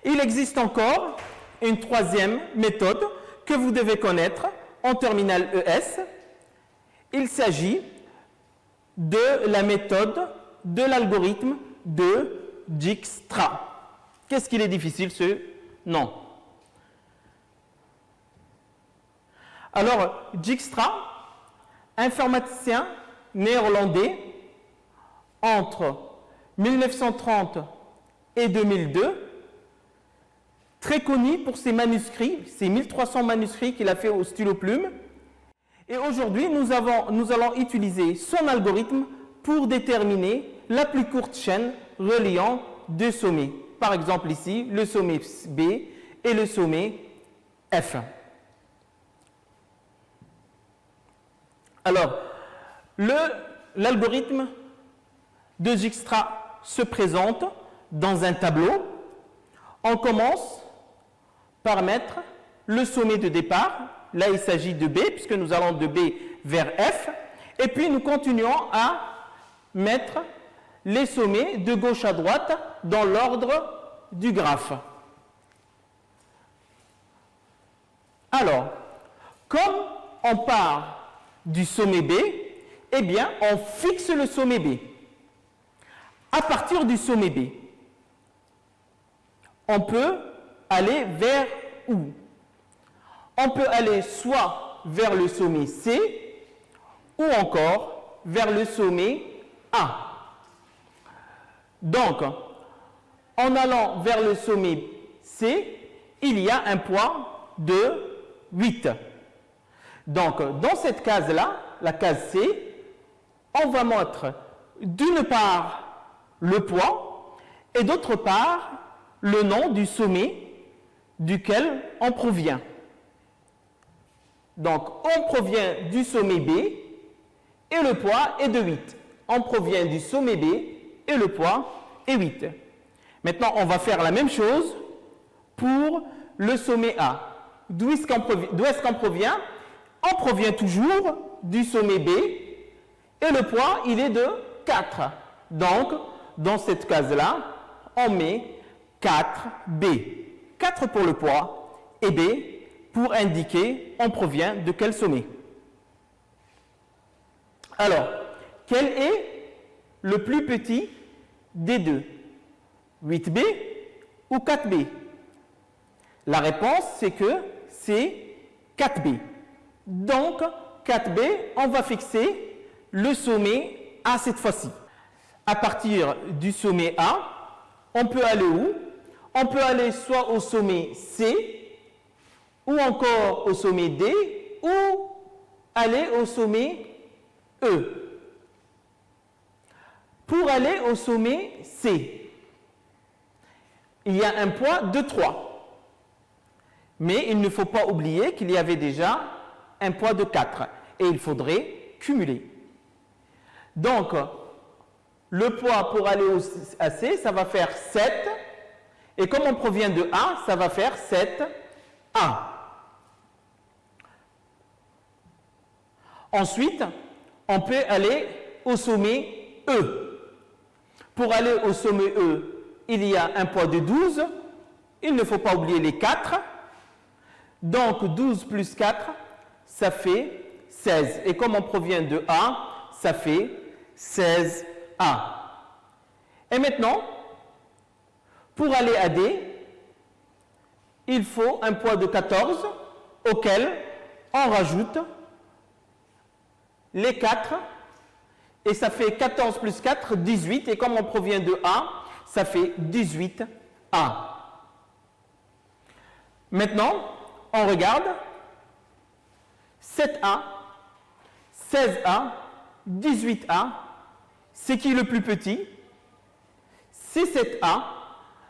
Il existe encore une troisième méthode que vous devez connaître en terminale ES. Il s'agit de la méthode de l'algorithme de Dijkstra. Qu'est-ce qu'il est difficile ce nom? Alors, Dijkstra, informaticien néerlandais entre 1930 et 2002, très connu pour ses manuscrits, ses 1300 manuscrits qu'il a fait au stylo plume. Et aujourd'hui, nous allons utiliser son algorithme pour déterminer la plus courte chaîne reliant deux sommets. Par exemple ici, le sommet B et le sommet F. Alors, l'algorithme de Dijkstra se présente dans un tableau. On commence par mettre le sommet de départ. Là, il s'agit de B, puisque nous allons de B vers F. Et puis, nous continuons à mettre les sommets de gauche à droite dans l'ordre du graphe. Alors, comme on part du sommet B, eh bien, on fixe le sommet B. À partir du sommet B, on peut aller vers où? On peut aller soit vers le sommet C ou encore vers le sommet A. Donc, en allant vers le sommet C, il y a un poids de 8. Donc, dans cette case-là, la case C, on va mettre d'une part le poids et d'autre part le nom du sommet duquel on provient. Donc, on provient du sommet B et le poids est de 8. On provient du sommet B et le poids est 8. Maintenant, on va faire la même chose pour le sommet A. D'où est-ce qu'on provient? On provient toujours du sommet B et le poids, il est de 4. Donc, dans cette case-là, on met 4B. 4 pour le poids et B pour indiquer on provient de quel sommet. Alors, quel est le plus petit des deux? 8B ou 4B? La réponse, c'est que c'est 4B. Donc, 4B, on va fixer le sommet A cette fois-ci. À partir du sommet A, on peut aller où? On peut aller soit au sommet C, ou encore au sommet D, ou aller au sommet E. Pour aller au sommet C, il y a un poids de 3. Mais il ne faut pas oublier qu'il y avait déjà un poids de 4 et il faudrait cumuler. Donc, le poids pour aller à C, ça va faire 7. Et comme on provient de A, ça va faire 7A. Ensuite, on peut aller au sommet E. Pour aller au sommet E, il y a un poids de 12. Il ne faut pas oublier les 4. Donc, 12 plus 4, ça fait 16. Et comme on provient de A, ça fait 16A. Et maintenant, pour aller à D, il faut un poids de 14 auquel on rajoute les 4 et ça fait 14 plus 4, 18. Et comme on provient de A, ça fait 18A. Maintenant, on regarde 7A, 16A, 18A. C'est qui le plus petit? C'est 7A.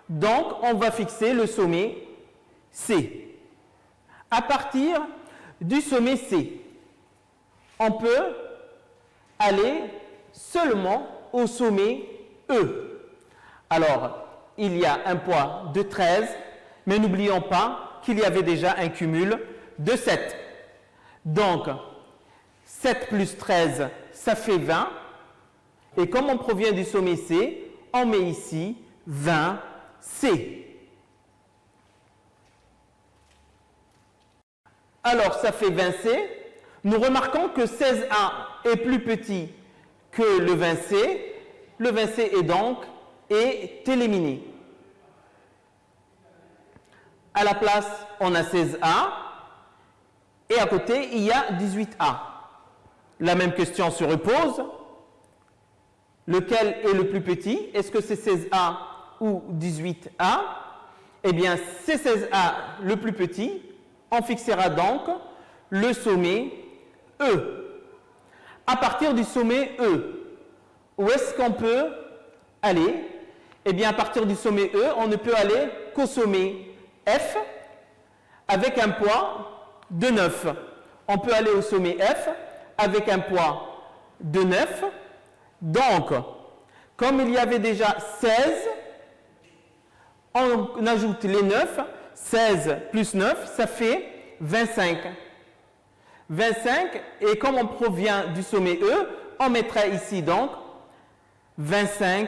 Donc, on va fixer le sommet C. À partir du sommet C, on peut aller seulement au sommet E. Alors, il y a un poids de 13, mais n'oublions pas qu'il y avait déjà un cumul de 7. Donc, 7 plus 13, ça fait 20. Et comme on provient du sommet C, on met ici 20C. Alors, ça fait 20C. Nous remarquons que 16A est plus petit que le 20C. Le 20C est donc éliminé. À la place, on a 16A. Et à côté, il y a 18A. La même question se repose. Lequel est le plus petit? Est-ce que c'est 16A ou 18A? Eh bien, c'est 16A le plus petit. On fixera donc le sommet E. À partir du sommet E, où est-ce qu'on peut aller? Eh bien, à partir du sommet E, on ne peut aller qu'au sommet F avec un poids de 9. On peut aller au sommet F avec un poids de 9. Donc, comme il y avait déjà 16, on ajoute les 9. 16 plus 9, ça fait 25. 25, et comme on provient du sommet E, on mettra ici donc 25E.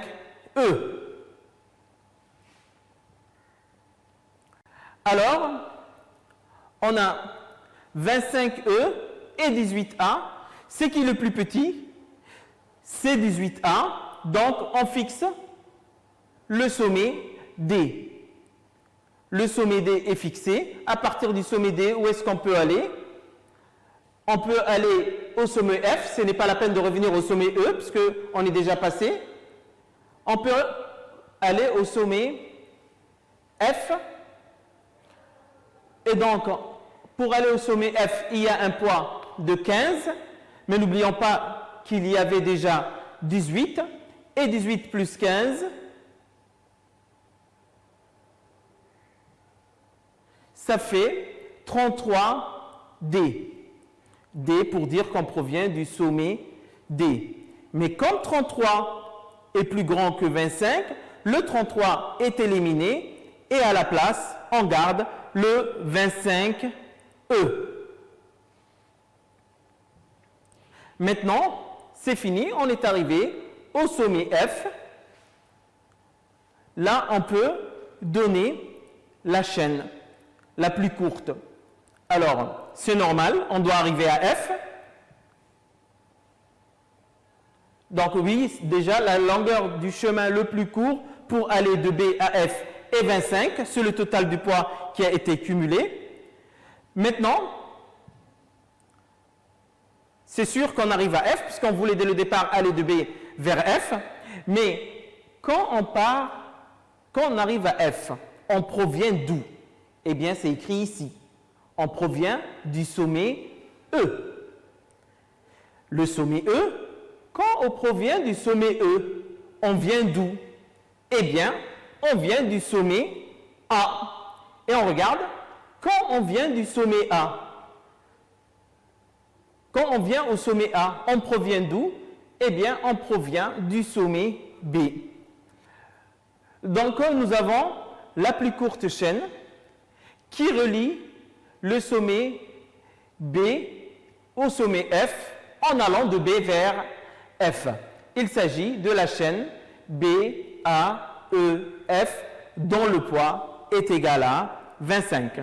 Alors, on a 25E et 18A. C'est qui le plus petit? C'est 18A. Donc, on fixe le sommet D. Le sommet D est fixé. À partir du sommet D, où est-ce qu'on peut aller? On peut aller au sommet F. Ce n'est pas la peine de revenir au sommet E, puisqu'on est déjà passé. On peut aller au sommet F. Et donc, pour aller au sommet F, il y a un poids de 15. Mais n'oublions pas qu'il y avait déjà 18. Et 18 plus 15, ça fait 33D. D pour dire qu'on provient du sommet D. Mais comme 33 est plus grand que 25, le 33 est éliminé et à la place, on garde le 25E. Maintenant, c'est fini, on est arrivé au sommet F. Là, on peut donner la chaîne la plus courte. Alors, c'est normal, on doit arriver à F. Donc oui, déjà, la longueur du chemin le plus court pour aller de B à F est 25. C'est le total du poids qui a été cumulé. Maintenant, c'est sûr qu'on arrive à F, puisqu'on voulait dès le départ aller de B vers F. Mais quand on arrive à F, on provient d'où? Eh bien, c'est écrit ici. On provient du sommet E. Le sommet E, quand on provient du sommet E, on vient d'où? Eh bien, on vient du sommet A. Et on regarde, quand on vient du sommet A, quand on vient au sommet A, on provient d'où? Eh bien, on provient du sommet B. Donc, nous avons la plus courte chaîne qui relie le sommet B au sommet F en allant de B vers F. Il s'agit de la chaîne BAEF dont le poids est égal à 25.